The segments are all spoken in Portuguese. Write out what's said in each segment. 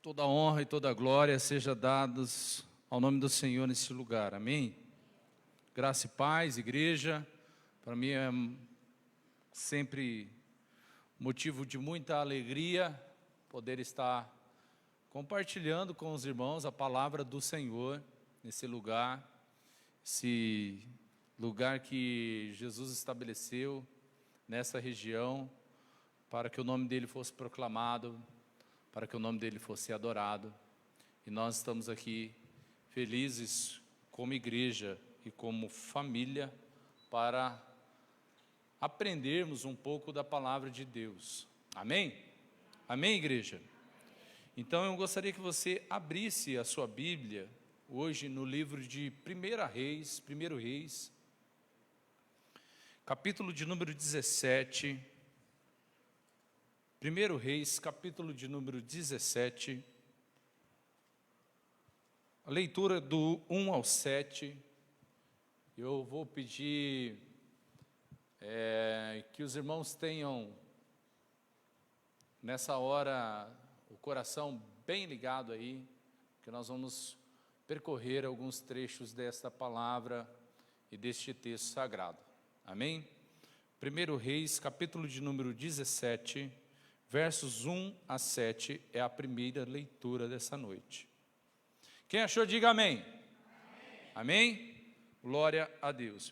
Toda honra e toda glória seja dados ao nome do Senhor nesse lugar, amém? Graça e paz, igreja, para mim é sempre motivo de muita alegria poder estar compartilhando com os irmãos a palavra do Senhor nesse lugar, esse lugar que Jesus estabeleceu nessa região, para que o nome dele fosse proclamado, para que o nome dele fosse adorado. E nós estamos aqui felizes como igreja e como família para aprendermos um pouco da palavra de Deus. Amém? Amém, igreja? Então eu gostaria que você abrisse a sua Bíblia hoje no livro de 1 Reis, capítulo de número 17. 1 Reis, capítulo de número 17, a leitura do 1 ao 7, eu vou pedir que os irmãos tenham, nessa hora, o coração bem ligado aí, que nós vamos percorrer alguns trechos desta palavra e deste texto sagrado, amém? 1 Reis, capítulo de número 17, versos 1 a 7 é a primeira leitura dessa noite. Quem achou, diga amém. Amém? Amém? Glória a Deus.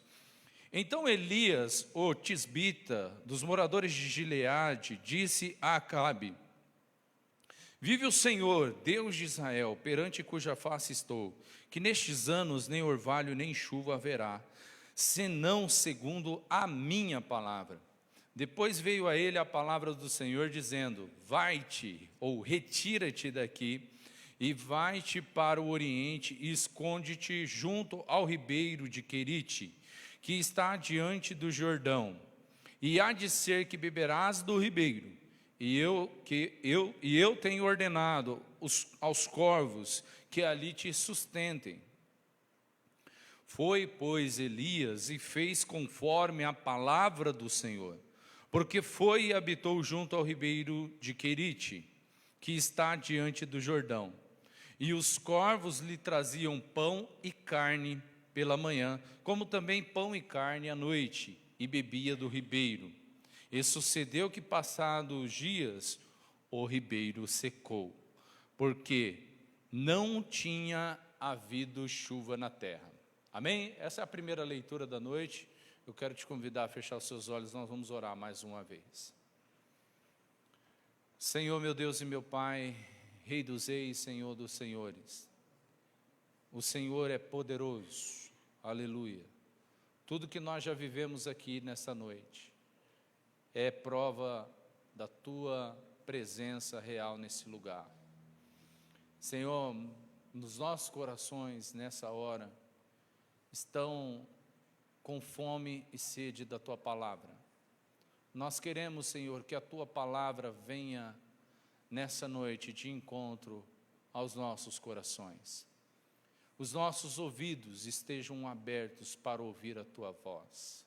Então Elias, o tisbita, dos moradores de Gileade, disse a Acabe: vive o Senhor, Deus de Israel, perante cuja face estou, que nestes anos nem orvalho nem chuva haverá, senão segundo a minha palavra. Depois veio a ele a palavra do Senhor, dizendo: vai-te, ou retira-te daqui, e vai-te para o oriente, e esconde-te junto ao ribeiro de Querite, que está diante do Jordão. E há de ser que beberás do ribeiro, e eu tenho ordenado aos corvos que ali te sustentem. Foi, pois, Elias e fez conforme a palavra do Senhor, porque foi e habitou junto ao ribeiro de Querite, que está diante do Jordão. E os corvos lhe traziam pão e carne pela manhã, como também pão e carne à noite, e bebia do ribeiro. E sucedeu que, passados os dias, o ribeiro secou, porque não tinha havido chuva na terra. Amém? Essa é a primeira leitura da noite. Eu quero te convidar a fechar os seus olhos, nós vamos orar mais uma vez. Senhor, meu Deus e meu Pai, Rei dos reis, Senhor dos senhores, o Senhor é poderoso, aleluia. Tudo que nós já vivemos aqui nessa noite é prova da Tua presença real nesse lugar. Senhor, nos nossos corações nessa hora estão com fome e sede da Tua palavra. Nós queremos, Senhor, que a Tua palavra venha nessa noite de encontro aos nossos corações. Os nossos ouvidos estejam abertos para ouvir a Tua voz.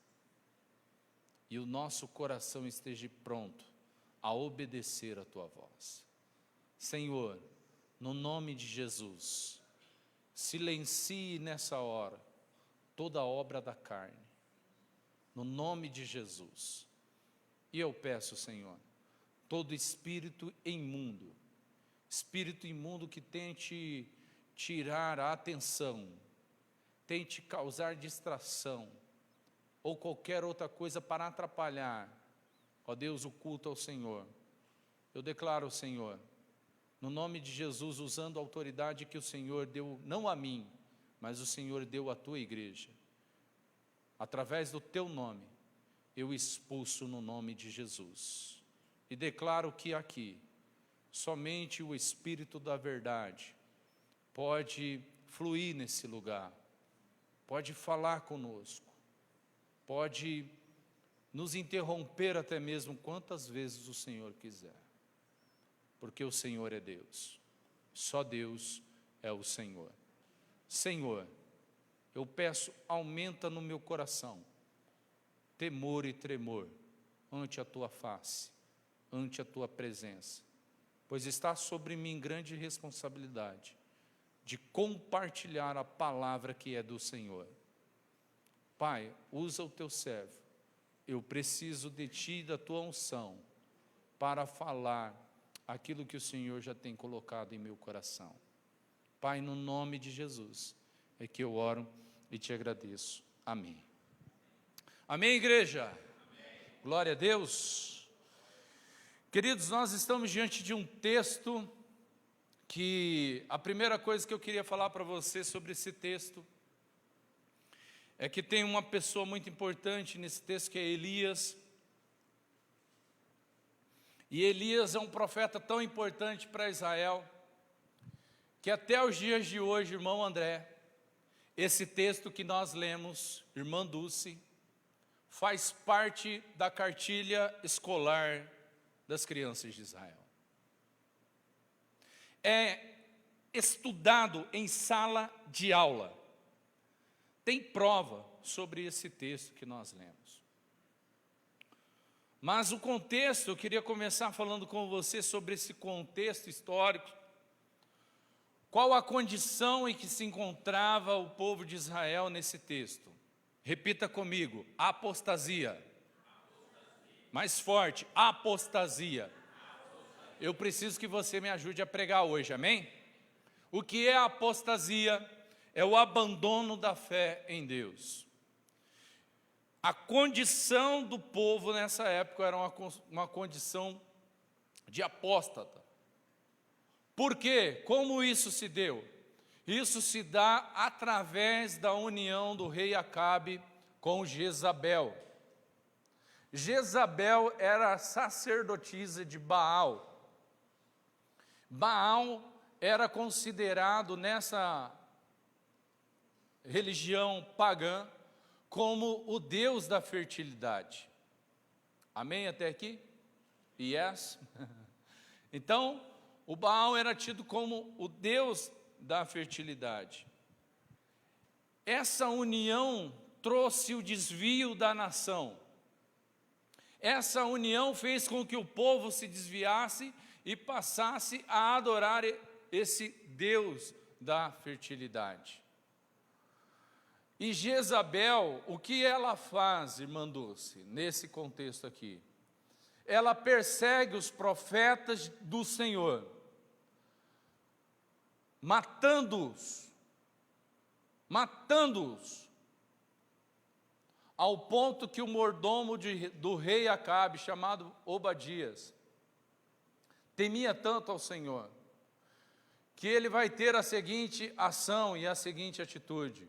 E o nosso coração esteja pronto a obedecer a Tua voz. Senhor, no nome de Jesus, silencie nessa hora toda a obra da carne, no nome de Jesus. E eu peço, Senhor, todo espírito imundo que tente tirar a atenção, tente causar distração, ou qualquer outra coisa para atrapalhar, ó Deus, o culto ao Senhor. Eu declaro, Senhor, no nome de Jesus, usando a autoridade que o Senhor deu, não a mim, mas o Senhor deu à Tua igreja. Através do Teu nome, eu expulso no nome de Jesus. E declaro que aqui, somente o Espírito da verdade pode fluir nesse lugar, pode falar conosco, pode nos interromper até mesmo quantas vezes o Senhor quiser. Porque o Senhor é Deus, só Deus é o Senhor. Senhor, eu peço, aumenta no meu coração temor e tremor ante a Tua face, ante a Tua presença. pois está sobre mim grande responsabilidade de compartilhar a palavra que é do Senhor. Pai, usa o teu servo, eu preciso de ti e da tua unção, para falar aquilo que o Senhor já tem colocado em meu coração. Pai, no nome de Jesus, é que eu oro e te agradeço. Amém. Amém, igreja? Amém. Glória a Deus. Queridos, nós estamos diante de um texto que a primeira coisa que eu queria falar para você sobre esse texto é que tem uma pessoa muito importante nesse texto, que é Elias. E Elias é um profeta tão importante para Israel, que até os dias de hoje, irmão André, esse texto que nós lemos, irmã Dulce, faz parte da cartilha escolar das crianças de Israel. É estudado em sala de aula. Tem prova sobre esse texto que nós lemos. Mas o contexto, eu queria começar falando com você sobre esse contexto histórico. Qual a condição em que se encontrava o povo de Israel nesse texto? Repita comigo: apostasia. Mais forte: apostasia. Eu preciso que você me ajude a pregar hoje, amém? O que é apostasia? É o abandono da fé em Deus. A condição do povo nessa época era uma condição de apóstata. Por quê? Como isso se deu? Isso se dá através da união do rei Acabe com Jezabel. Jezabel era sacerdotisa de Baal. Baal era considerado nessa religião pagã como o Deus da fertilidade. Amém até aqui? Yes? Então, o Baal era tido como o Deus da fertilidade. Essa união trouxe o desvio da nação. Essa união fez com que o povo se desviasse e passasse a adorar esse Deus da fertilidade. E Jezabel, o que ela faz, irmã Dulce, nesse contexto aqui? Ela persegue os profetas do Senhor, matando-os, ao ponto que o mordomo do rei Acabe, chamado Obadias, temia tanto ao Senhor, que ele vai ter a seguinte ação e a seguinte atitude: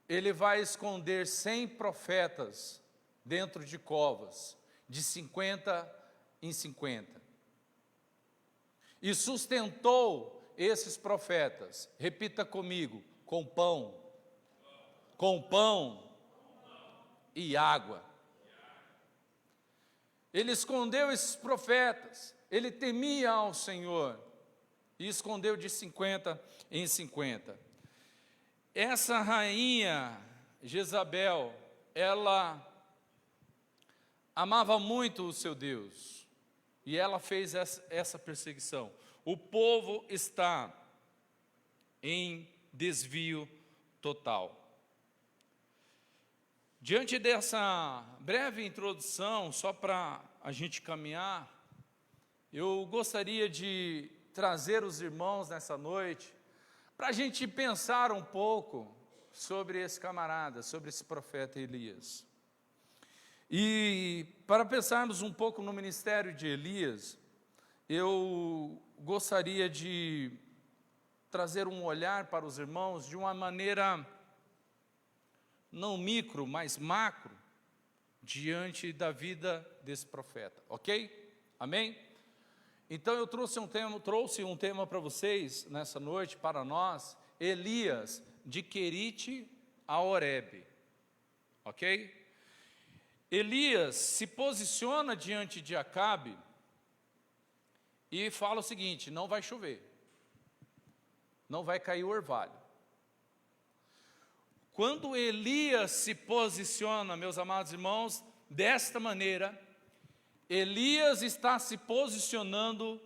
ele vai esconder 100 profetas dentro de covas, de 50 em 50. E sustentou esses profetas, repita comigo, com pão e água. Ele escondeu esses profetas, ele temia ao Senhor, e escondeu de 50 em 50. Essa rainha Jezabel, ela amava muito o seu Deus, e ela fez essa perseguição. O povo está em desvio total. Diante dessa breve introdução, só para a gente caminhar, eu gostaria de trazer os irmãos nessa noite, para a gente pensar um pouco sobre esse camarada, sobre esse profeta Elias. E para pensarmos um pouco no ministério de Elias, eu gostaria de trazer um olhar para os irmãos de uma maneira não micro, mas macro, diante da vida desse profeta, ok? Amém? Então eu trouxe um tema para vocês nessa noite, para nós, Elias, de Querite a Horebe, ok? Elias se posiciona diante de Acabe e fala o seguinte: não vai chover, não vai cair o orvalho. Quando Elias se posiciona, meus amados irmãos, desta maneira, Elias está se posicionando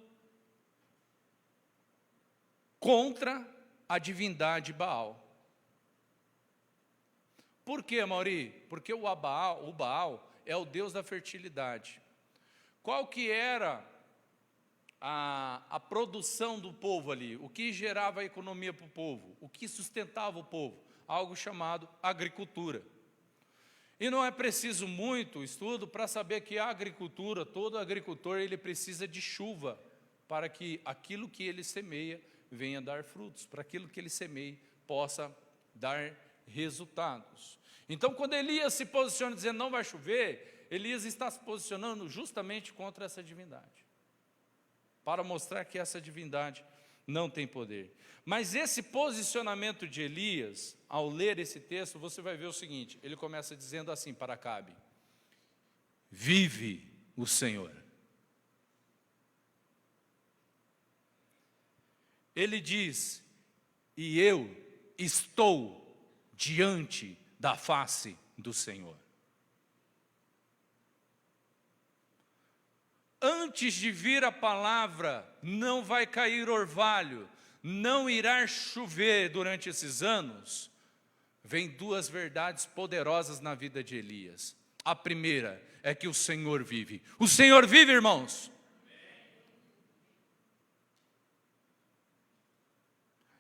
contra a divindade Baal. Por quê, Mauri? Porque o Baal é o deus da fertilidade. Qual que era a produção do povo ali? O que gerava a economia para o povo? O que sustentava o povo? Algo chamado agricultura. E não é preciso muito estudo para saber que a agricultura, todo agricultor, ele precisa de chuva para que aquilo que ele semeia venha dar frutos, para aquilo que ele semeia possa dar resultados. Então, quando Elias se posiciona dizendo não vai chover, Elias está se posicionando justamente contra essa divindade, para mostrar que essa divindade não tem poder. Mas esse posicionamento de Elias, ao ler esse texto, você vai ver o seguinte, ele começa dizendo assim para Acabe: vive o Senhor. Ele diz, e eu estou diante da face do Senhor. Antes de vir a palavra, não vai cair orvalho, não irá chover durante esses anos, vem duas verdades poderosas na vida de Elias. A primeira é que o Senhor vive. O Senhor vive, irmãos.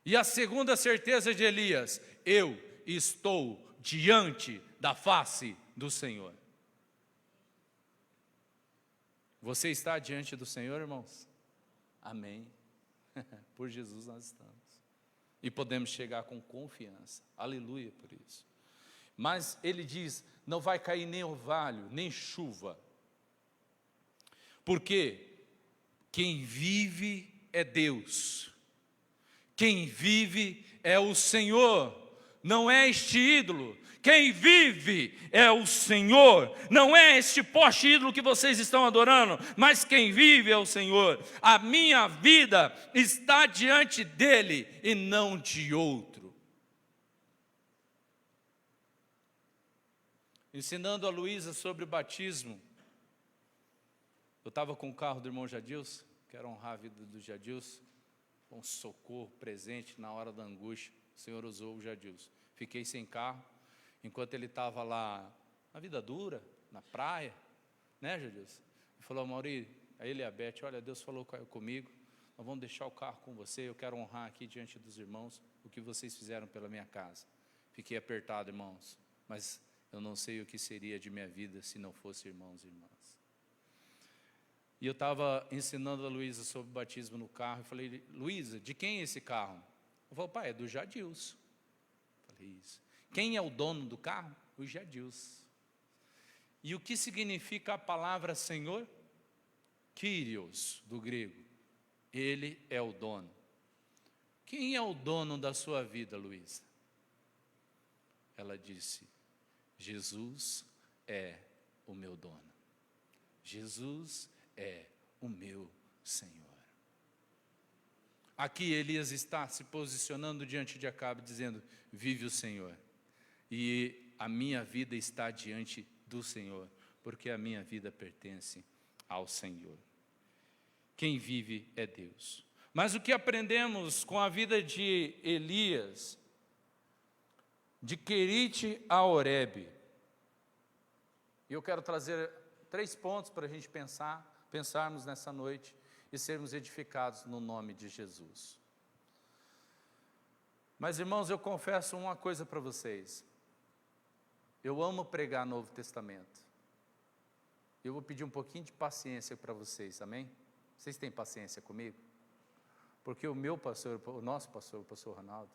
E a segunda certeza de Elias: eu estou diante da face do Senhor. Você está diante do Senhor, irmãos? Amém. Por Jesus nós estamos. E podemos chegar com confiança. Aleluia por isso. Mas ele diz, não vai cair nem orvalho, nem chuva. Porque quem vive é Deus. Quem vive é o Senhor, não é este ídolo. Quem vive é o Senhor, não é este poste ídolo que vocês estão adorando, mas quem vive é o Senhor. A minha vida está diante dele e não de outro. Ensinando a Luísa sobre o batismo, eu estava com o carro do irmão Jadilson, quero honrar a vida do Jadilson, um socorro presente na hora da angústia. O Senhor usou o Jadilson. Fiquei sem carro, enquanto ele estava lá na vida dura, na praia, né, Jadilson? Ele falou, Mauri, a ele e a Beth, olha, Deus falou comigo, nós vamos deixar o carro com você, eu quero honrar aqui diante dos irmãos o que vocês fizeram pela minha casa. Fiquei apertado, irmãos, mas eu não sei o que seria de minha vida se não fosse irmãos e irmãs. E eu estava ensinando a Luísa sobre o batismo no carro, e falei, Luísa, de quem é esse carro? Eu falei, pai, é do Jadilson. Falei isso. Quem é o dono do carro? O Jadilson. E o que significa a palavra Senhor? Kyrios, do grego. Ele é o dono. Quem é o dono da sua vida, Luísa? Ela disse, Jesus é o meu dono. Jesus é o meu Senhor. Aqui Elias está se posicionando diante de Acabe, dizendo, vive o Senhor. E a minha vida está diante do Senhor, porque a minha vida pertence ao Senhor. Quem vive é Deus. Mas o que aprendemos com a vida de Elias, de Querite a Horebe? E eu quero trazer 3 pontos para a gente pensarmos nessa noite e sermos edificados no nome de Jesus. Mas, irmãos, eu confesso uma coisa para vocês. Eu amo pregar Novo Testamento. Eu vou pedir um pouquinho de paciência para vocês, amém? Vocês têm paciência comigo? Porque o meu pastor, o nosso pastor, o pastor Ronaldo,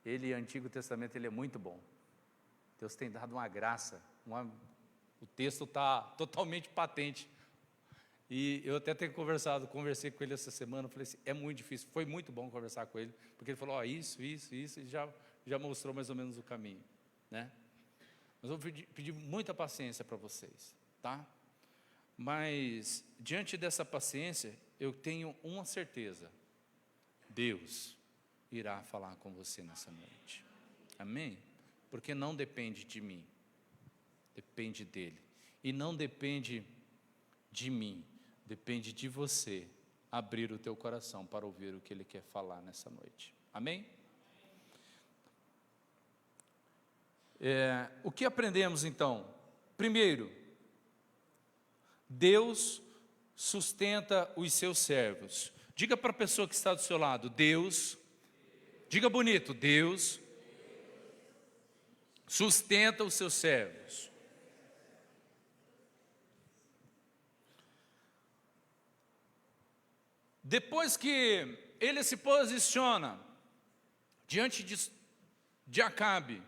ele, Antigo Testamento, ele é muito bom. Deus tem dado uma graça, o texto está totalmente patente. E eu até tenho conversei com ele essa semana, falei assim, é muito difícil, foi muito bom conversar com ele, porque ele falou, isso, e já mostrou mais ou menos o caminho, né? Mas eu vou pedir muita paciência para vocês, tá? Mas, diante dessa paciência, eu tenho uma certeza, Deus irá falar com você nessa noite, amém? Porque não depende de mim, depende dele, e não depende de mim, depende de você abrir o teu coração para ouvir o que Ele quer falar nessa noite. Amém? O que aprendemos então? Primeiro, Deus sustenta os seus servos. Diga para a pessoa que está do seu lado, Deus, diga bonito, Deus sustenta os seus servos. Depois que ele se posiciona diante de Acabe,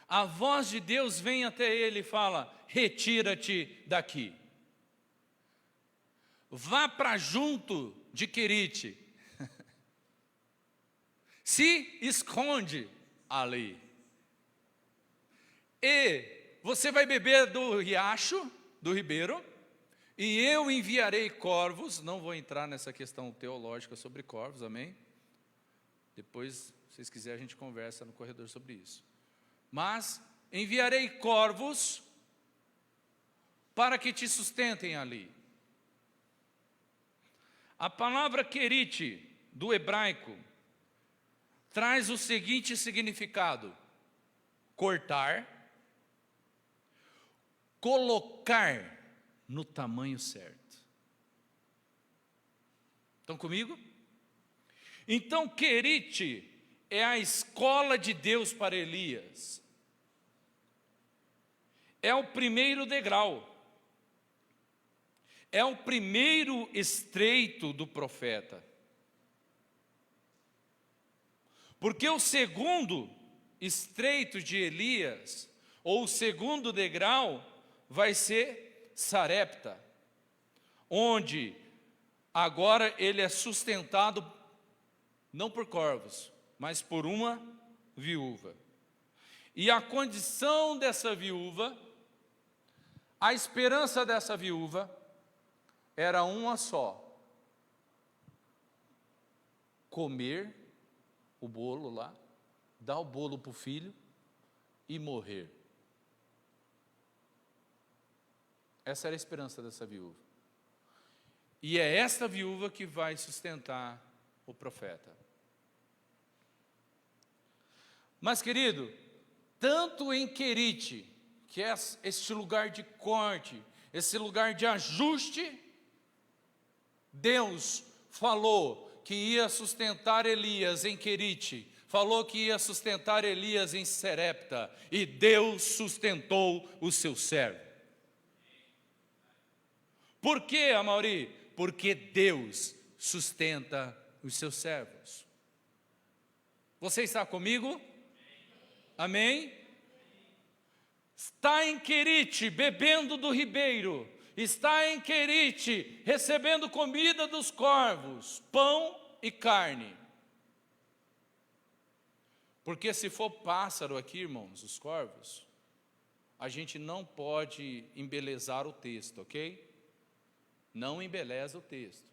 a voz de Deus vem até ele e fala: retira-te daqui. Vá para junto de Querite. Se esconde ali. E você vai beber do riacho, do ribeiro, e eu enviarei corvos. Não vou entrar nessa questão teológica sobre corvos, amém? Depois, se vocês quiserem, a gente conversa no corredor sobre isso. Mas enviarei corvos para que te sustentem ali. A palavra querite, do hebraico, traz o seguinte significado: cortar, colocar no tamanho certo. Estão comigo? Então, querite é a escola de Deus para Elias. É o primeiro degrau. É o primeiro estreito do profeta. Porque o segundo estreito de Elias, ou o segundo degrau, vai ser Sarepta, onde agora ele é sustentado não por corvos, mas por uma viúva. E a condição dessa viúva, a esperança dessa viúva, era uma só: comer o bolo lá, dar o bolo para o filho e morrer. Essa era a esperança dessa viúva. E é esta viúva que vai sustentar o profeta. Mas, querido, tanto em Querite, que é este lugar de corte, esse lugar de ajuste, Deus falou que ia sustentar Elias em Querite, falou que ia sustentar Elias em Sarepta, e Deus sustentou o seu servo. Por quê, Amaury? Porque Deus sustenta os seus servos. Você está comigo? Amém? Está em Querite, bebendo do ribeiro. Está em Querite, recebendo comida dos corvos, pão e carne. Porque se for pássaro aqui, irmãos, os corvos, a gente não pode embelezar o texto, ok? Não embeleza o texto.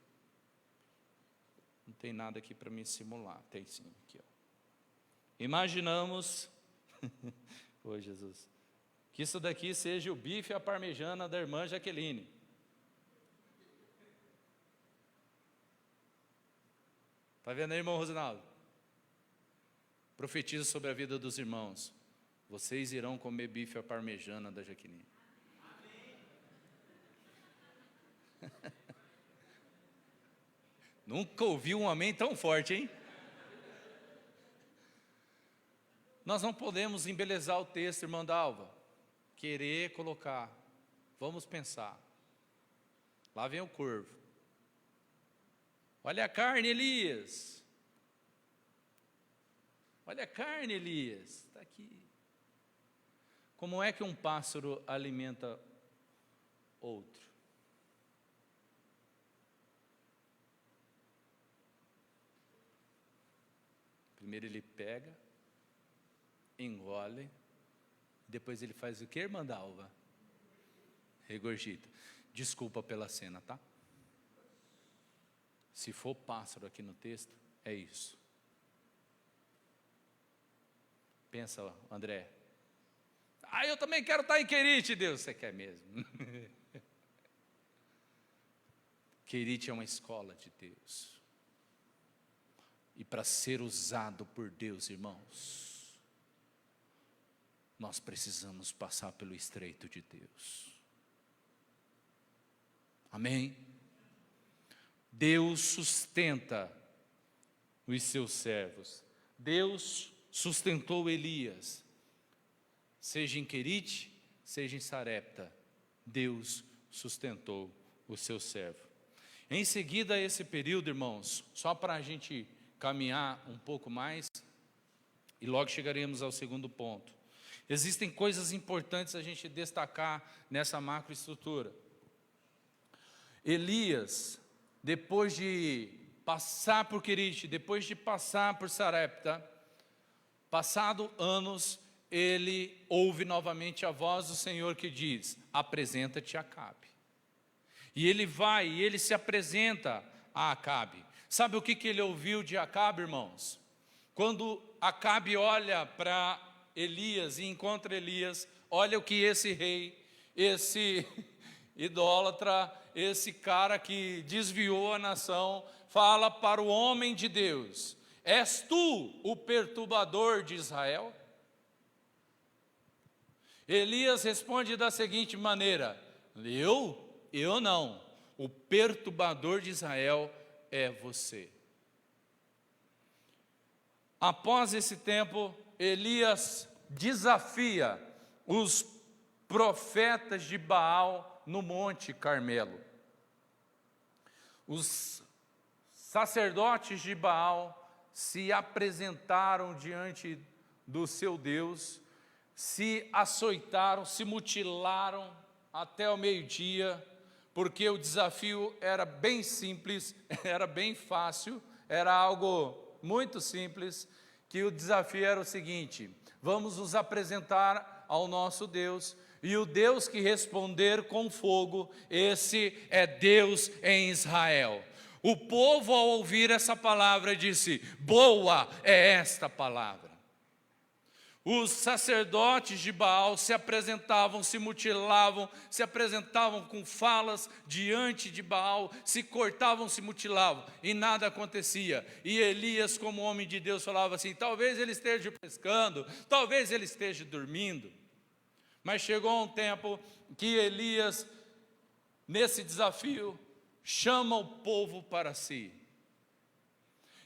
Não tem nada aqui para me simular. Tem sim, aqui, ó. Imaginamos, ô Jesus, que isso daqui seja o bife à parmegiana da irmã Jaqueline. Está vendo aí, irmão Rosinaldo? Profetiza sobre a vida dos irmãos: vocês irão comer bife à parmegiana da Jaqueline. Nunca ouvi um amém tão forte, hein? Nós não podemos embelezar o texto, irmã Dalva, querer colocar. Vamos pensar. Lá vem o corvo. Olha a carne, Elias. Olha a carne, Elias. Está aqui. Como é que um pássaro alimenta outro? Primeiro ele pega, engole, depois ele faz o que, irmã Dalva? Regurgita. Desculpa pela cena, tá? Se for pássaro aqui no texto, é isso. Pensa, André. Eu também quero estar em Querite, Deus. Você quer mesmo? Querite é uma escola de Deus. E para ser usado por Deus, irmãos, nós precisamos passar pelo estreito de Deus. Amém? Deus sustenta os seus servos. Deus sustentou Elias. Seja em Querite, seja em Sarepta, Deus sustentou o seu servo. Em seguida a esse período, irmãos, só para a gente caminhar um pouco mais, e logo chegaremos ao segundo ponto. Existem coisas importantes a gente destacar nessa macroestrutura. Elias, depois de passar por Querite, depois de passar por Sarepta, passado anos, ele ouve novamente a voz do Senhor que diz: apresenta-te a Acabe. E ele vai, e ele se apresenta a Acabe. Sabe o que ele ouviu de Acabe, irmãos? Quando Acabe olha para Elias e encontra Elias, olha o que esse rei, esse idólatra, esse cara que desviou a nação, fala para o homem de Deus: és tu o perturbador de Israel? Elias responde da seguinte maneira: eu não, o perturbador de Israel é você. Após esse tempo, Elias desafia os profetas de Baal no Monte Carmelo. Os sacerdotes de Baal se apresentaram diante do seu Deus, se açoitaram, se mutilaram até o meio-dia, porque o desafio era bem simples, era bem fácil, era algo muito simples, que o desafio era o seguinte: vamos nos apresentar ao nosso Deus, e o Deus que responder com fogo, esse é Deus em Israel. O povo, ao ouvir essa palavra, disse: boa é esta palavra. Os sacerdotes de Baal se apresentavam, se mutilavam, se apresentavam com falas diante de Baal, se cortavam, se mutilavam, e nada acontecia. E Elias, como homem de Deus, falava assim: talvez ele esteja pescando, talvez ele esteja dormindo. Mas chegou um tempo que Elias, nesse desafio, chama o povo para si.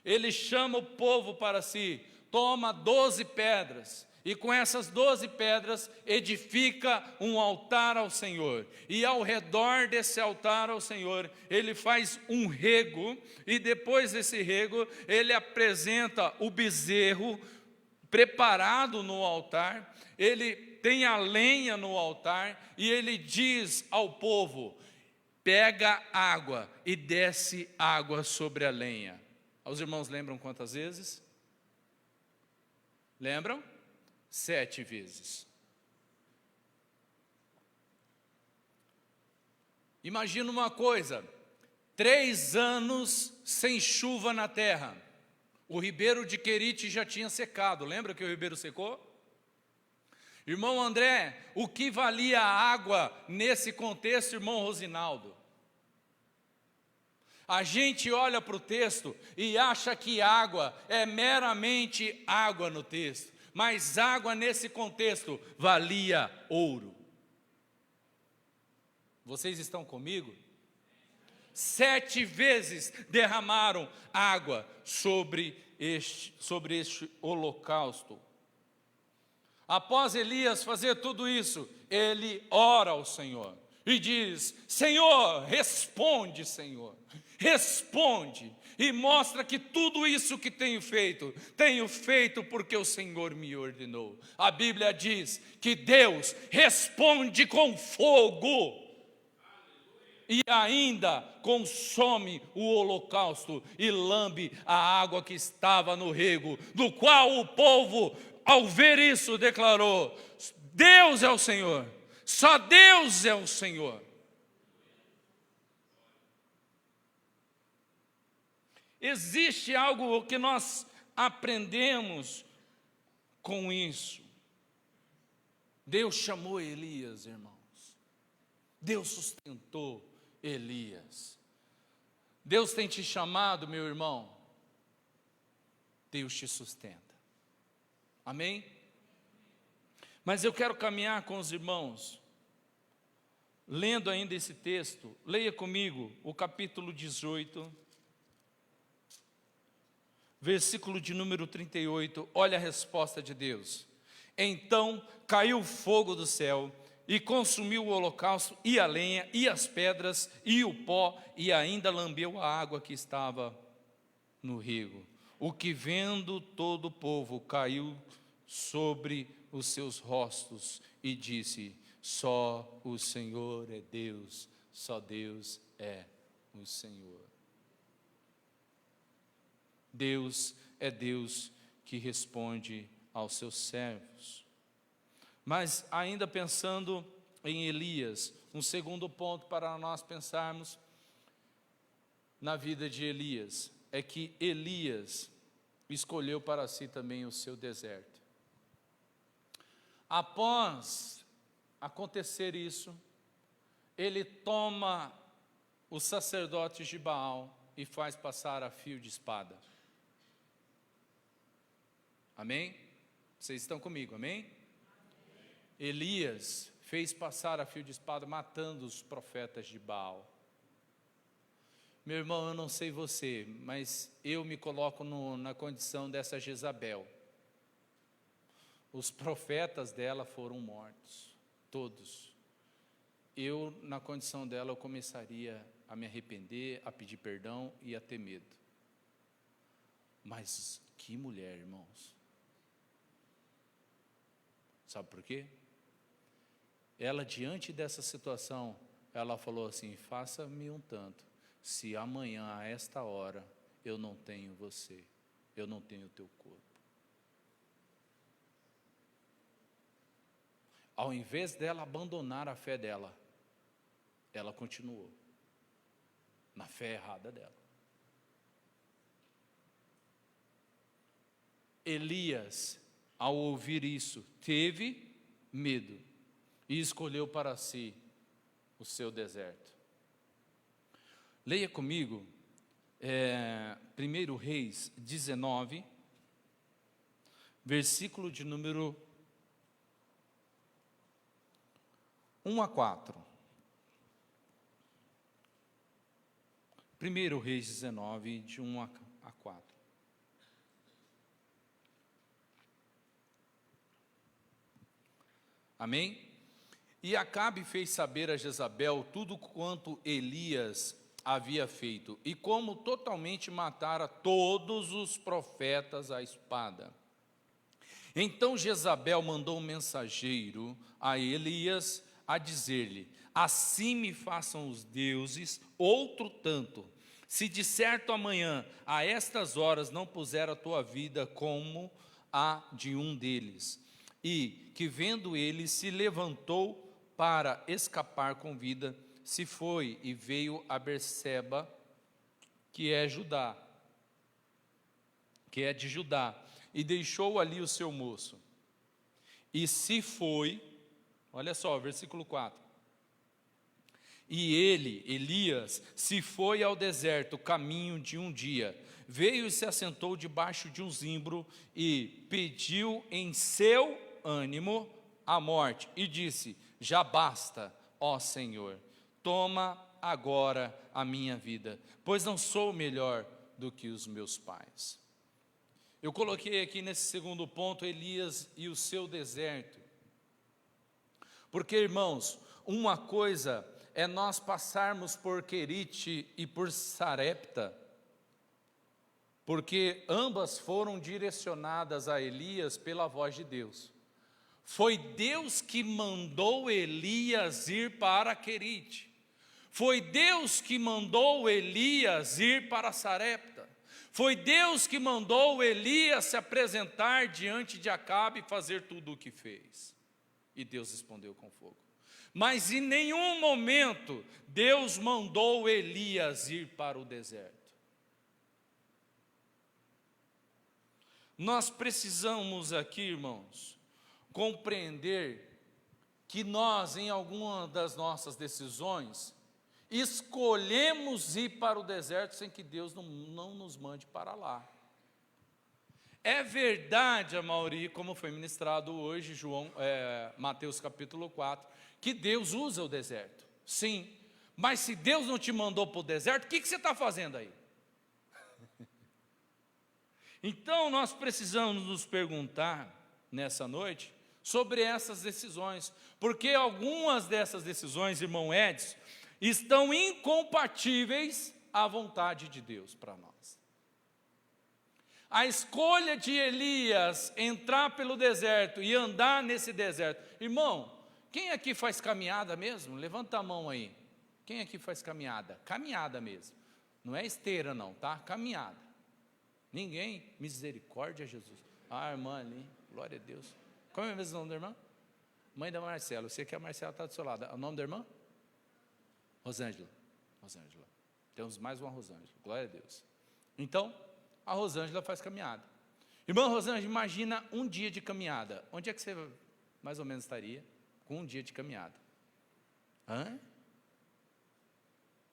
Ele chama o povo para si, toma 12 pedras, e com essas 12 pedras edifica um altar ao Senhor. E ao redor desse altar ao Senhor, ele faz um rego, e depois desse rego, ele apresenta o bezerro preparado no altar, ele tem a lenha no altar, e ele diz ao povo: pega água e desce água sobre a lenha. Os irmãos lembram quantas vezes? Lembram? 7 vezes. Imagina uma coisa: 3 anos sem chuva na terra. O ribeiro de Querite já tinha secado. Lembra que o ribeiro secou? Irmão André, o que valia a água nesse contexto, irmão Rosinaldo? A gente olha para o texto e acha que água é meramente água no texto, mas água nesse contexto valia ouro. Vocês estão comigo? 7 vezes derramaram água sobre este holocausto. Após Elias fazer tudo isso, ele ora ao Senhor e diz: Senhor, responde, Senhor, responde, e mostra que tudo isso que tenho feito porque o Senhor me ordenou. A Bíblia diz que Deus responde com fogo, e ainda consome o holocausto e lambe a água que estava no rego, do qual o povo, ao ver isso, declarou: Deus é o Senhor, só Deus é o Senhor. Existe algo que nós aprendemos com isso. Deus chamou Elias, irmãos. Deus sustentou Elias. Deus tem te chamado, meu irmão, Deus te sustenta. Amém? Mas eu quero caminhar com os irmãos, lendo ainda esse texto. Leia comigo o capítulo 18, versículo de número 38, olha a resposta de Deus. Então caiu fogo do céu, e consumiu o holocausto, e a lenha, e as pedras, e o pó, e ainda lambeu a água que estava no rigo. O que vendo todo o povo caiu sobre os seus rostos, e disse: só o Senhor é Deus, só Deus é o Senhor. Deus é Deus que responde aos seus servos. Mas ainda pensando em Elias, um segundo ponto para nós pensarmos na vida de Elias, é que Elias escolheu para si também o seu deserto. Após acontecer isso, ele toma os sacerdotes de Baal e faz passar a fio de espada. Amém? Vocês estão comigo, amém? Elias fez passar a fio de espada, matando os profetas de Baal. Meu irmão, eu não sei você, mas eu me coloco na condição dessa Jezabel. Os profetas dela foram mortos, todos. Eu, na condição dela, eu começaria a me arrepender, a pedir perdão e a ter medo. Mas que mulher, irmãos. Sabe por quê? Ela, diante dessa situação, ela falou assim: faça-me um tanto, se amanhã a esta hora eu não tenho você, eu não tenho o teu corpo. Ao invés dela abandonar a fé dela, ela continuou na fé errada dela. Elias, ao ouvir isso, teve medo e escolheu para si o seu deserto. Leia comigo 1 Reis 19, versículo de número 1 a 4. 1 Reis 19, de 1 a 4. Amém? E Acabe fez saber a Jezabel tudo quanto Elias havia feito, e como totalmente matara todos os profetas à espada. Então Jezabel mandou um mensageiro a Elias a dizer-lhe: assim me façam os deuses outro tanto, se de certo amanhã a estas horas não puser a tua vida como a de um deles. E que vendo ele se levantou para escapar com vida, se foi e veio a Berseba, que é de Judá, e deixou ali o seu moço. E se foi, olha só, versículo 4. E ele, Elias, se foi ao deserto, caminho de um dia, veio e se assentou debaixo de um zimbro, e pediu em seu ânimo a morte, e disse: já basta, ó Senhor, toma agora a minha vida, pois não sou melhor do que os meus pais. Eu coloquei aqui nesse segundo ponto Elias e o seu deserto, porque, irmãos, uma coisa é nós passarmos por Querite e por Sarepta, porque ambas foram direcionadas a Elias pela voz de Deus. Foi Deus que mandou Elias ir para Querite. Foi Deus que mandou Elias ir para Sarepta. Foi Deus que mandou Elias se apresentar diante de Acabe e fazer tudo o que fez. E Deus respondeu com fogo. Mas em nenhum momento Deus mandou Elias ir para o deserto. Nós precisamos aqui, irmãos, compreender que nós, em alguma das nossas decisões, escolhemos ir para o deserto sem que Deus não nos mande para lá. É verdade, Amauri, como foi ministrado hoje, Mateus capítulo 4, que Deus usa o deserto. Sim, mas se Deus não te mandou para o deserto, o que você está fazendo aí? Então nós precisamos nos perguntar nessa noite sobre essas decisões, porque algumas dessas decisões, irmão Edson, estão incompatíveis à vontade de Deus para nós. A escolha de Elias entrar pelo deserto e andar nesse deserto. Irmão, quem aqui faz caminhada mesmo? Levanta a mão aí. Quem aqui faz caminhada? Caminhada mesmo. Não é esteira não, tá? Caminhada. Ninguém? Misericórdia, Jesus. Ah, irmã ali, glória a Deus. Como é mesmo o nome da irmã? Mãe da Marcela. Eu sei que a Marcela está do seu lado. O nome da irmã? Rosângela. Rosângela. Temos mais uma Rosângela. Glória a Deus. Então, a Rosângela faz caminhada. Irmã Rosângela, imagina um dia de caminhada. Onde é que você mais ou menos estaria com um dia de caminhada? Hã?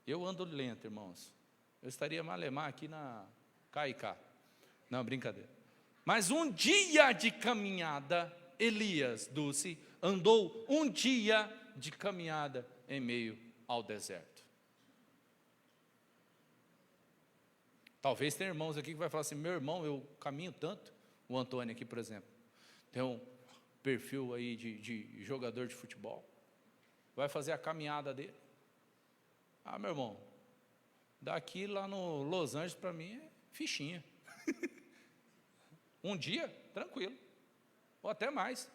Eu ando lento, irmãos. Eu estaria malemar aqui na Caicá. Não, brincadeira. Mas um dia de caminhada, Elias, Dulce, andou um dia de caminhada em meio ao deserto. Talvez tenha irmãos aqui que vai falar assim, meu irmão, eu caminho tanto. O Antônio aqui, por exemplo, tem um perfil aí de jogador de futebol. Vai fazer a caminhada dele. Ah, meu irmão, daqui lá no Los Angeles para mim é fichinha. Um dia, tranquilo. Ou até mais.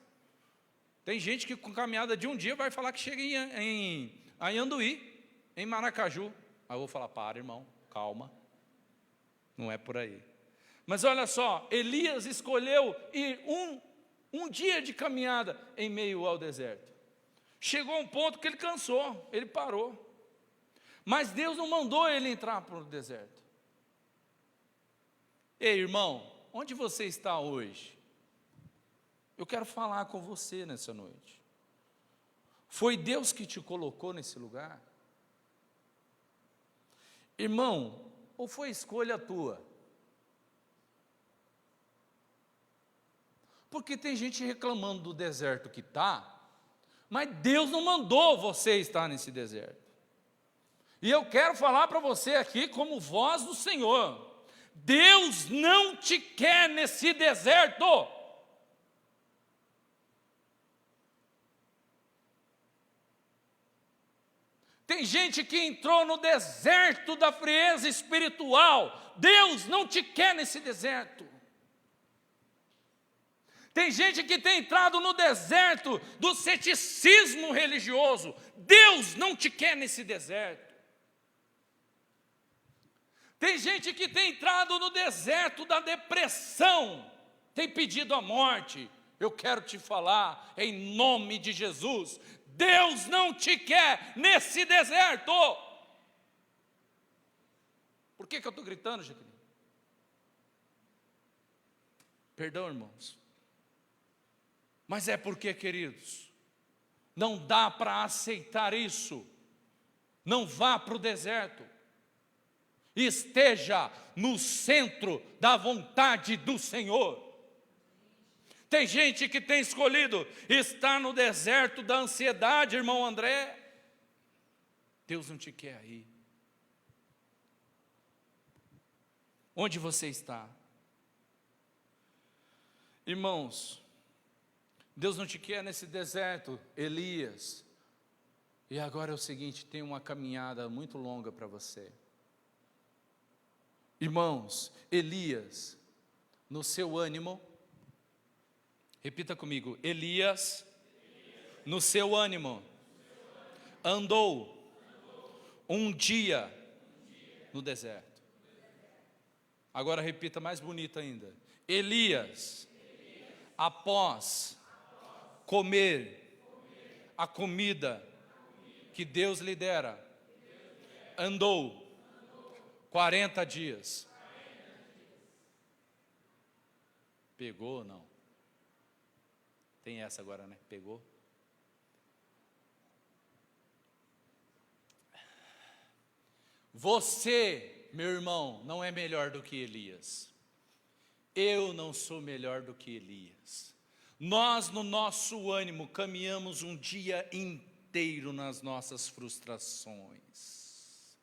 Tem gente que com caminhada de um dia vai falar que chega em Anhanduí, em Maracaju. Aí eu vou falar, para irmão, calma. Não é por aí. Mas olha só, Elias escolheu ir um dia de caminhada em meio ao deserto. Chegou um ponto que ele cansou, ele parou. Mas Deus não mandou ele entrar para o deserto. Ei, irmão, onde você está hoje? Eu quero falar com você nessa noite. Foi Deus que te colocou nesse lugar? Irmão, ou foi escolha tua? Porque tem gente reclamando do deserto que está, mas Deus não mandou você estar nesse deserto. E eu quero falar para você aqui como voz do Senhor, Deus não te quer nesse deserto. Tem gente que entrou no deserto da frieza espiritual. Deus não te quer nesse deserto. Tem gente que tem entrado no deserto do ceticismo religioso. Deus não te quer nesse deserto. Tem gente que tem entrado no deserto da depressão, tem pedido a morte. Eu quero te falar, em nome de Jesus, Deus não te quer nesse deserto. Por que eu estou gritando, Jaqueline? Perdão, irmãos. Mas é porque, queridos, não dá para aceitar isso. Não vá para o deserto. Esteja no centro da vontade do Senhor. Tem gente que tem escolhido estar no deserto da ansiedade, irmão André. Deus não te quer aí. Onde você está? Irmãos, Deus não te quer nesse deserto, Elias. E agora é o seguinte, tem uma caminhada muito longa para você. Irmãos, Elias, no seu ânimo, repita comigo, Elias, no seu ânimo, andou um dia no deserto. Agora repita mais bonito ainda. Elias, após comer a comida que Deus lhe dera, andou 40 dias. Pegou ou não? Tem essa agora, né? Pegou? Você, meu irmão, não é melhor do que Elias. Eu não sou melhor do que Elias. Nós, no nosso ânimo, caminhamos um dia inteiro nas nossas frustrações.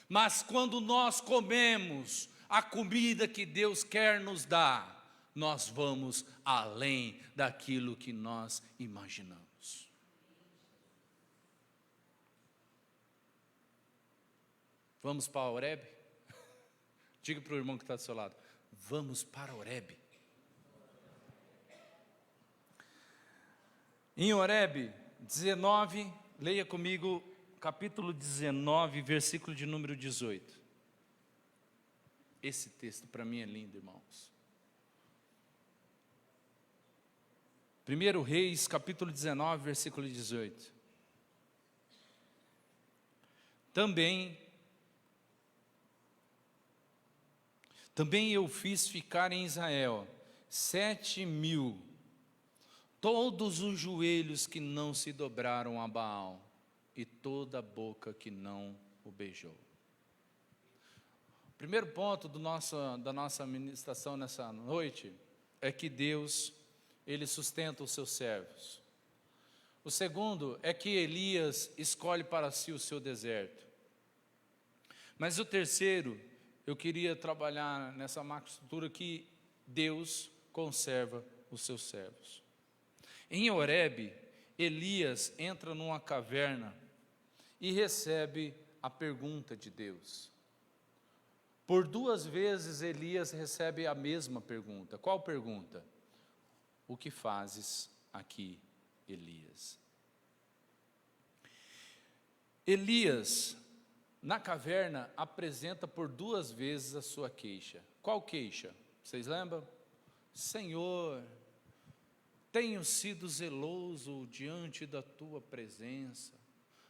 Mas quando nós comemos a comida que Deus quer nos dar, nós vamos além daquilo que nós imaginamos. Vamos para Horebe? Diga para o irmão que está do seu lado: vamos para Horebe. Em Horebe 19, leia comigo capítulo 19, versículo de número 18. Esse texto para mim é lindo, irmãos. 1 Reis, capítulo 19, versículo 18. Também eu fiz ficar em Israel 7.000, todos os joelhos que não se dobraram a Baal, e toda a boca que não o beijou. O primeiro ponto da nossa ministração nessa noite é que Deus, Ele sustenta os seus servos. O segundo é que Elias escolhe para si o seu deserto. Mas o terceiro, eu queria trabalhar nessa macroestrutura que Deus conserva os seus servos. Em Horebe, Elias entra numa caverna e recebe a pergunta de Deus. Por 2 vezes Elias recebe a mesma pergunta. Qual pergunta? O que fazes aqui, Elias? Elias, na caverna, apresenta por 2 vezes a sua queixa. Qual queixa? Vocês lembram? Senhor, tenho sido zeloso diante da tua presença.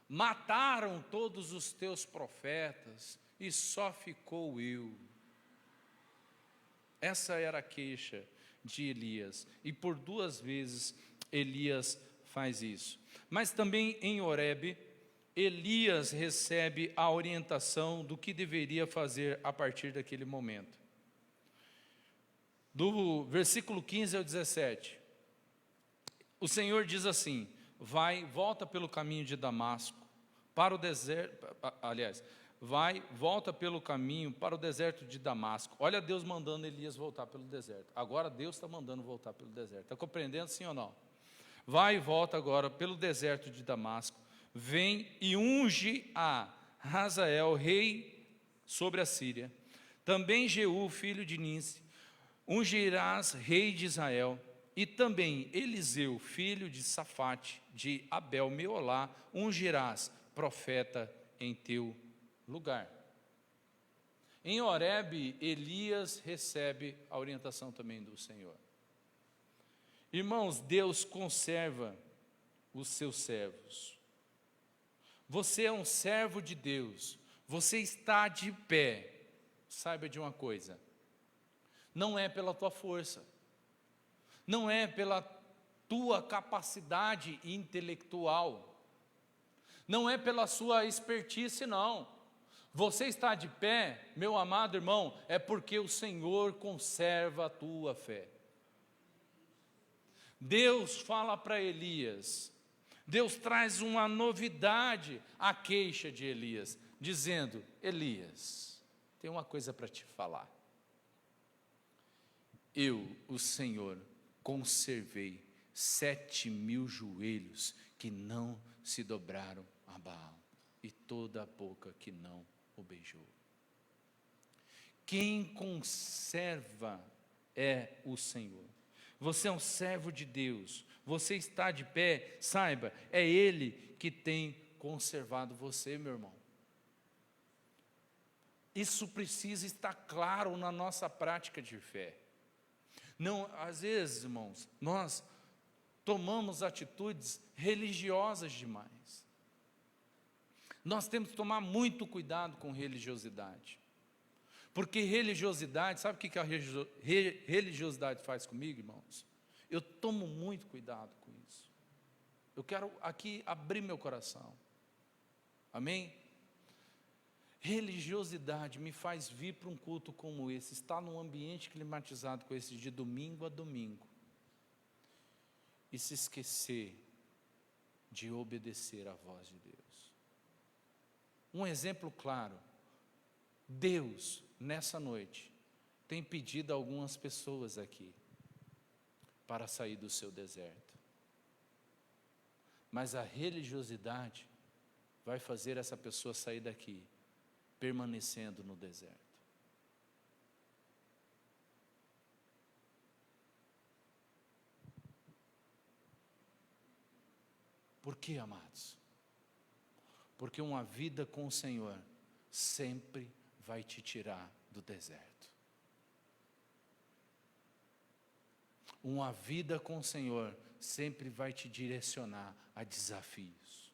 Mataram todos os teus profetas e só ficou eu. Essa era a queixa de Elias. E por 2 vezes Elias faz isso. Mas também em Horebe, Elias recebe a orientação do que deveria fazer a partir daquele momento. Do versículo 15 ao 17, o Senhor diz assim: volta pelo caminho de Damasco, para o deserto, volta pelo caminho para o deserto de Damasco. Olha Deus mandando Elias voltar pelo deserto. Agora Deus está mandando voltar pelo deserto. Está compreendendo, sim ou não? Vai e volta agora pelo deserto de Damasco. Vem e unge a Hazael, rei sobre a Síria. Também Jeú, filho de Ninsi, ungirás rei de Israel. E também Eliseu, filho de Safate, de Abel Meolá, ungirás profeta em teu lugar. Em Horebe, Elias recebe a orientação também do Senhor. Irmãos, Deus conserva os seus servos. Você é um servo de Deus, você está de pé. Saiba de uma coisa: não é pela tua força, não é pela tua capacidade intelectual, não é pela sua expertise, não. Você está de pé, meu amado irmão, é porque o Senhor conserva a tua fé. Deus fala para Elias, Deus traz uma novidade à queixa de Elias, dizendo: Elias, tem uma coisa para te falar. Eu, o Senhor, conservei 7.000 joelhos que não se dobraram a Baal, e toda a boca que não o beijou. Quem conserva é o Senhor. Você é um servo de Deus, você está de pé, saiba, é Ele que tem conservado você, meu irmão. Isso precisa estar claro na nossa prática de fé. Não, às vezes, irmãos, nós tomamos atitudes religiosas demais. Nós temos que tomar muito cuidado com religiosidade. Porque religiosidade, sabe o que a religiosidade faz comigo, irmãos? Eu tomo muito cuidado com isso. Eu quero aqui abrir meu coração. Amém? Religiosidade me faz vir para um culto como esse, estar num ambiente climatizado com esse, de domingo a domingo, e se esquecer de obedecer à voz de Deus. Um exemplo claro, Deus, nessa noite, tem pedido a algumas pessoas aqui para sair do seu deserto. Mas a religiosidade vai fazer essa pessoa sair daqui, permanecendo no deserto. Por quê, amados? Porque uma vida com o Senhor sempre vai te tirar do deserto. Uma vida com o Senhor sempre vai te direcionar a desafios.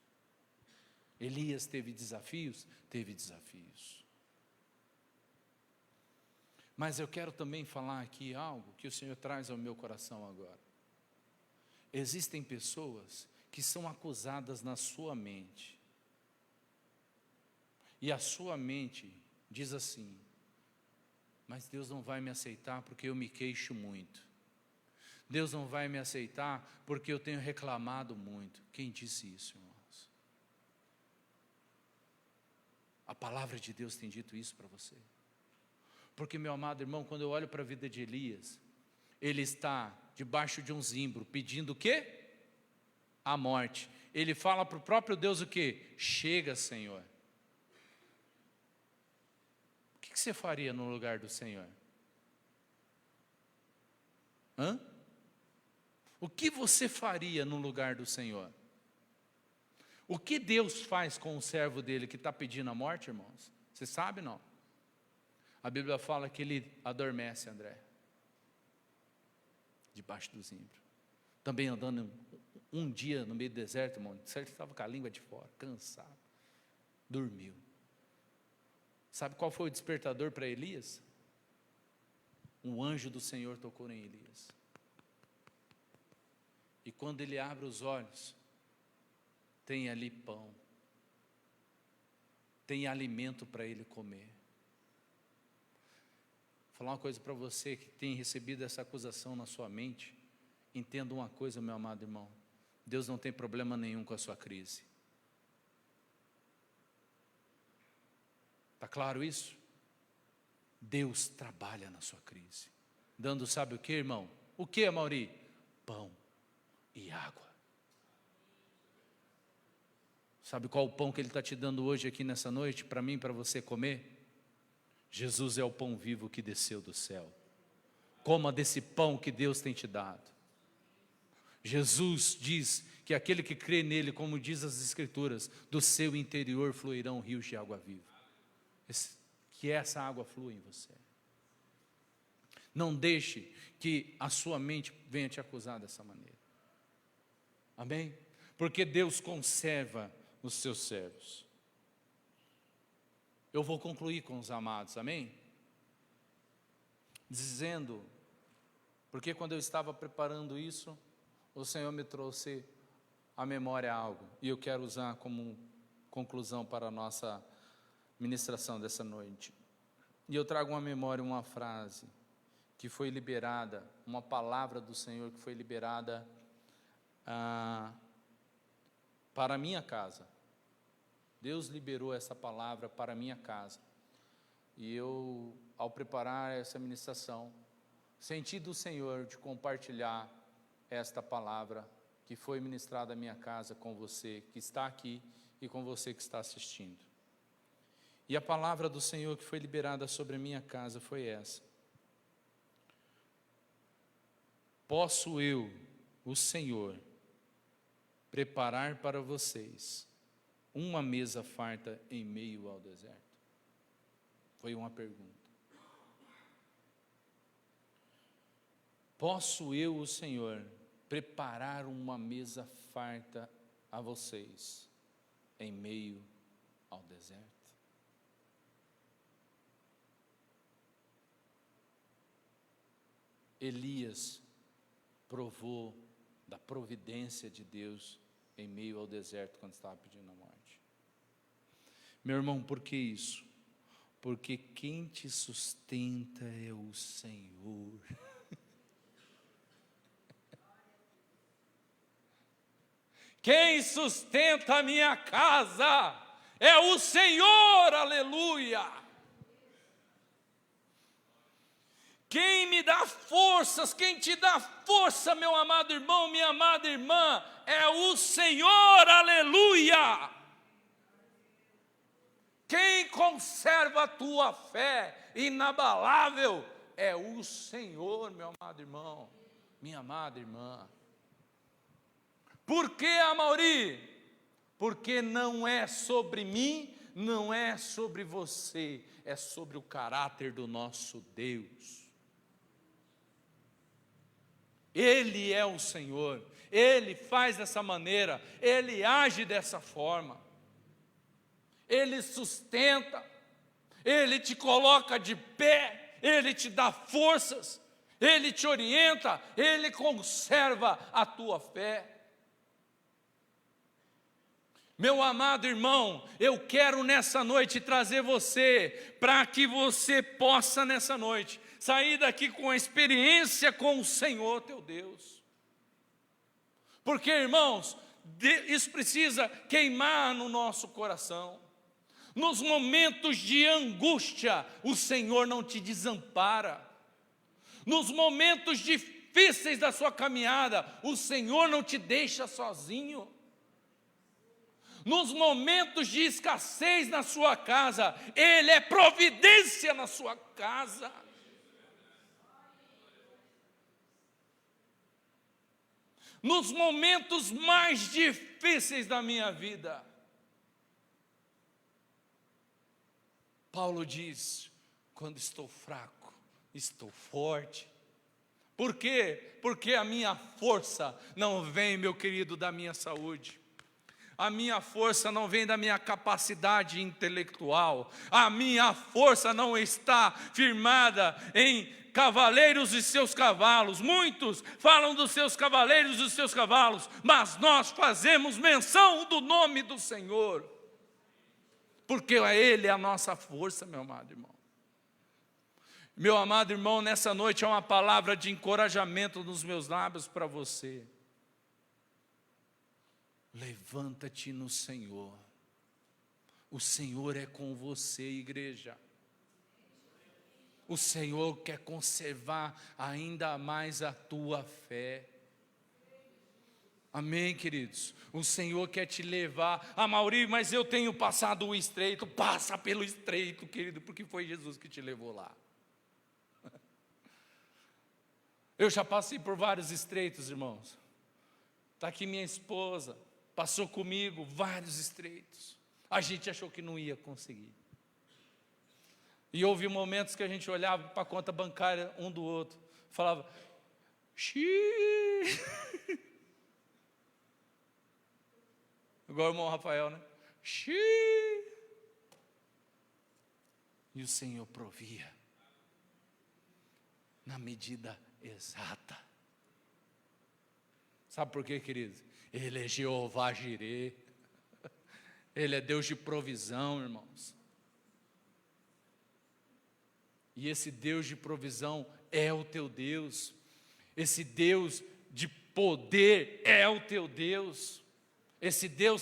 Elias teve desafios? Teve desafios. Mas eu quero também falar aqui algo que o Senhor traz ao meu coração agora. Existem pessoas que são acusadas na sua mente. E a sua mente diz assim: mas Deus não vai me aceitar porque eu me queixo muito. Deus não vai me aceitar porque eu tenho reclamado muito. Quem disse isso, irmãos? A palavra de Deus tem dito isso para você. Porque, meu amado irmão, quando eu olho para a vida de Elias, ele está debaixo de um zimbro, pedindo o quê? A morte. Ele fala para o próprio Deus o quê? Chega, Senhor. O que você faria no lugar do Senhor? O que você faria no lugar do Senhor? O que Deus faz com o servo dele que está pedindo a morte, irmãos? Você sabe, não? A Bíblia fala que ele adormece, André, debaixo do zimbro. Também andando um dia no meio do deserto, irmão, certo, estava com a língua de fora, cansado, dormiu. Sabe qual foi o despertador para Elias? Um anjo do Senhor tocou em Elias. E quando ele abre os olhos, tem ali pão, tem alimento para ele comer. Vou falar uma coisa para você que tem recebido essa acusação na sua mente. Entenda uma coisa, meu amado irmão: Deus não tem problema nenhum com a sua crise. Está claro isso? Deus trabalha na sua crise, dando sabe o que, irmão? O que, Mauri? Pão e água. Sabe qual o pão que Ele está te dando hoje aqui nessa noite, para mim, para você comer? Jesus é o pão vivo que desceu do céu. Coma desse pão que Deus tem te dado. Jesus diz que aquele que crê nele, como diz as Escrituras, do seu interior fluirão rios de água viva. Que essa água flua em você. Não deixe que a sua mente venha te acusar dessa maneira. Amém? Porque Deus conserva os seus servos. Eu vou concluir com os amados, amém? Dizendo, porque quando eu estava preparando isso, o Senhor me trouxe à memória algo, e eu quero usar como conclusão para a nossa ministração dessa noite. E eu trago à memória uma frase que foi liberada, uma palavra do Senhor que foi liberada para a minha casa. Deus liberou essa palavra para a minha casa. E eu, ao preparar essa ministração, senti do Senhor de compartilhar esta palavra que foi ministrada à minha casa com você que está aqui e com você que está assistindo. E a palavra do Senhor que foi liberada sobre a minha casa foi essa: posso eu, o Senhor, preparar para vocês uma mesa farta em meio ao deserto? Foi uma pergunta. Posso eu, o Senhor, preparar uma mesa farta a vocês em meio ao deserto? Elias provou da providência de Deus em meio ao deserto quando estava pedindo a morte. Meu irmão, por que isso? porque quem te sustenta é o Senhor. Quem sustenta a minha casa é o Senhor, aleluia. Quem me dá forças, quem te dá força, meu amado irmão, minha amada irmã, é o Senhor, aleluia. Quem conserva a tua fé inabalável é o Senhor, meu amado irmão, minha amada irmã. Por que, Amaury? Porque não é sobre mim, não é sobre você, é sobre o caráter do nosso Deus. Ele é o Senhor, Ele faz dessa maneira, Ele age dessa forma, Ele sustenta, Ele te coloca de pé, Ele te dá forças, Ele te orienta, Ele conserva a tua fé. Meu amado irmão, eu quero nessa noite trazer você, para que você possa nessa noite sair daqui com a experiência com o Senhor teu Deus. Porque, irmãos, isso precisa queimar no nosso coração. Nos momentos de angústia, o Senhor não te desampara. Nos momentos difíceis da sua caminhada, o Senhor não te deixa sozinho. Nos momentos de escassez na sua casa, Ele é providência na sua casa. Nos momentos mais difíceis da minha vida, Paulo diz: quando estou fraco, estou forte. Por quê? Porque a minha força não vem, meu querido, da minha saúde. A minha força não vem da minha capacidade intelectual. A minha força não está firmada em cavaleiros e seus cavalos. Muitos falam dos seus cavaleiros e dos seus cavalos, mas nós fazemos menção do nome do Senhor, porque Ele é a nossa força, meu amado irmão. Meu amado irmão, nessa noite é uma palavra de encorajamento nos meus lábios para você. Levanta-te no Senhor. O Senhor é com você, igreja. O Senhor quer conservar ainda mais a tua fé. Amém, queridos? O Senhor quer te levar. Amaury, mas eu tenho passado o estreito. Passa pelo estreito, querido, porque foi Jesus que te levou lá. Eu já passei por vários estreitos, irmãos. Está aqui minha esposa. Passou comigo vários estreitos. A gente achou que não ia conseguir. E houve momentos que a gente olhava para a conta bancária um do outro. Falava, xiii. Igual o irmão Rafael, né? Xiii. E o Senhor provia. Na medida exata. Sabe por quê, queridos? Ele é Jeová Jirê. Ele é Deus de provisão, irmãos. E esse Deus de provisão é o teu Deus. Esse Deus de poder é o teu Deus. Esse Deus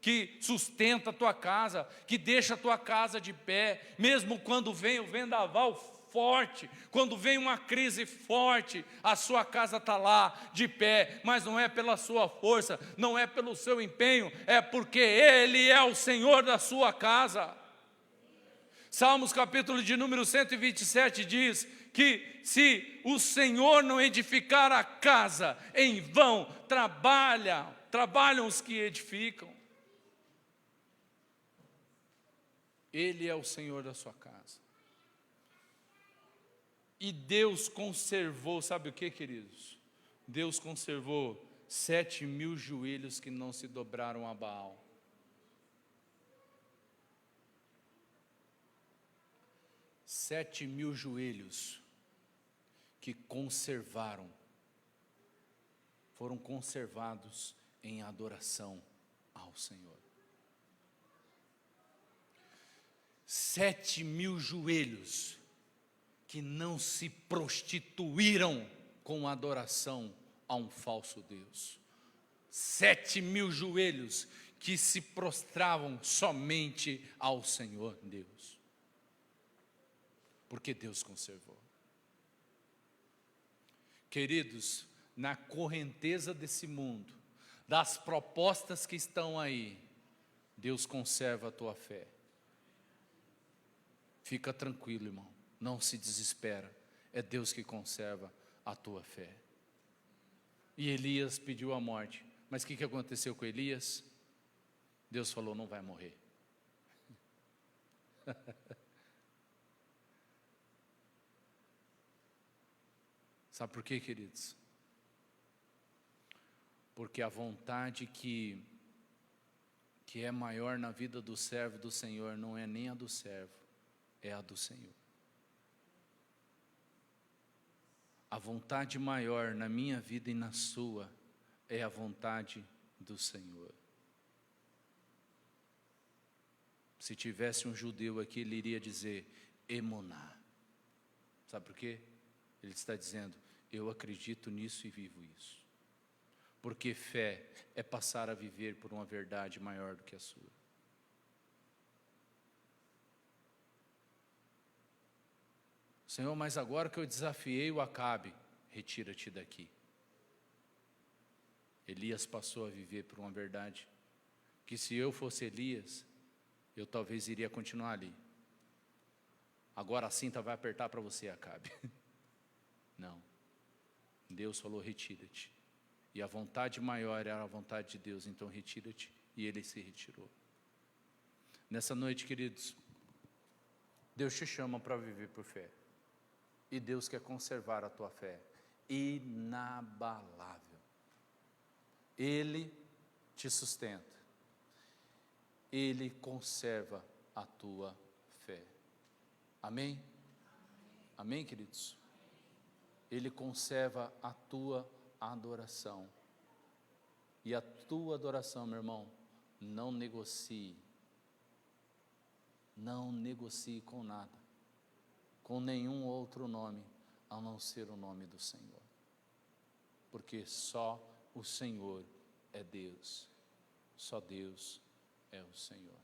que sustenta a tua casa, que deixa a tua casa de pé, mesmo quando vem o vendaval forte, quando vem uma crise forte, a sua casa está lá de pé, mas não é pela sua força, não é pelo seu empenho, é porque Ele é o Senhor da sua casa. Salmos capítulo de número 127 diz que se o Senhor não edificar a casa, em vão trabalham os que edificam. Ele é o Senhor da sua casa. E Deus conservou, sabe o que, queridos? Deus conservou 7.000 joelhos que não se dobraram a Baal. 7.000 joelhos que foram conservados em adoração ao Senhor. 7.000 joelhos que não se prostituíram com adoração a um falso Deus. 7.000 joelhos que se prostravam somente ao Senhor Deus. Porque Deus conservou. Queridos, na correnteza desse mundo, das propostas que estão aí, Deus conserva a tua fé. Fica tranquilo, irmão, não se desespera, é Deus que conserva a tua fé. E Elias pediu a morte, mas o que aconteceu com Elias? Deus falou, não vai morrer. Sabe por quê, queridos? Porque a vontade que é maior na vida do servo do Senhor não é nem a do servo, é a do Senhor. A vontade maior na minha vida e na sua é a vontade do Senhor. Se tivesse um judeu aqui, ele iria dizer emuná. Sabe por quê? Ele está dizendo, eu acredito nisso e vivo isso. Porque fé é passar a viver por uma verdade maior do que a sua. Senhor, mas agora que eu desafiei o Acabe, retira-te daqui. Elias passou a viver por uma verdade, que se eu fosse Elias, eu talvez iria continuar ali. Agora a cinta vai apertar para você, Acabe. Não. Deus falou, retira-te. E a vontade maior era a vontade de Deus, então retira-te. E ele se retirou. Nessa noite, queridos, Deus te chama para viver por fé. E Deus quer conservar a tua fé inabalável. Ele te sustenta. Ele conserva a tua fé. Amém? Amém, queridos? Ele conserva a tua adoração. E a tua adoração, meu irmão, não negocie. Não negocie com nada, com nenhum outro nome, a não ser o nome do Senhor. Porque só o Senhor é Deus. Só Deus é o Senhor.